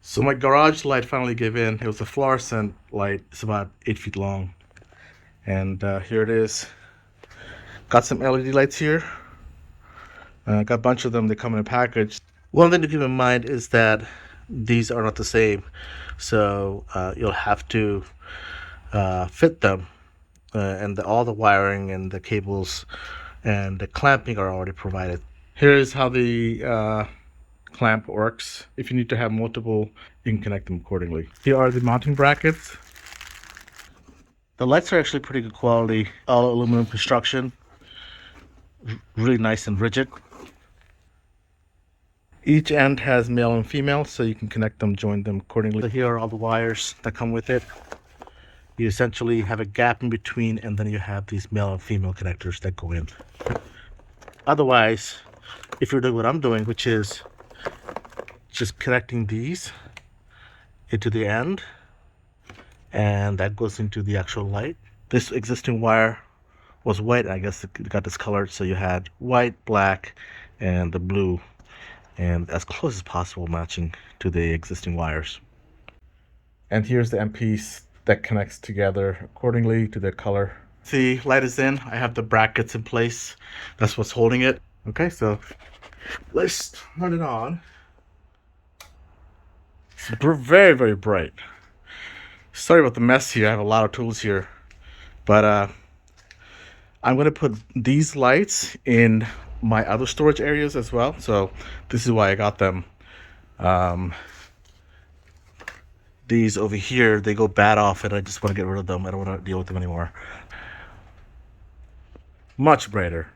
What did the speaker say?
So my garage light finally gave in. It was a fluorescent light. It's about 8 feet long. And here it is. Got some LED lights here. Got a bunch of them. They come in a package. One thing to keep in mind is that these are not the same. So you'll have to fit them. And all the wiring and the cables and the clamping are already provided. Here's how the clamp works. If you need to have multiple, you can connect them accordingly. Here are the mounting brackets. The lights are actually pretty good quality, all aluminum construction, really nice and rigid. Each end has male and female, so you can connect them, join them accordingly. So here are all the wires that come with it. You essentially have a gap in between, and then you have these male and female connectors that go in. Otherwise, if you're doing what I'm doing, which is just connecting these into the end, and that goes into the actual light. This existing wire was white, I guess it got discolored, so you had white, black, and the blue, and as close as possible matching to the existing wires. And here's the end piece that connects together accordingly to the color. The light is in. I have the brackets in place. That's what's holding it. Okay, so let's turn it on. It's very, very bright. Sorry about the mess here. I have a lot of tools here, but I'm going to put these lights in my other storage areas as well. So this is why I got them. These over here, they go bad off, and I just want to get rid of them. I don't want to deal with them anymore. Much brighter.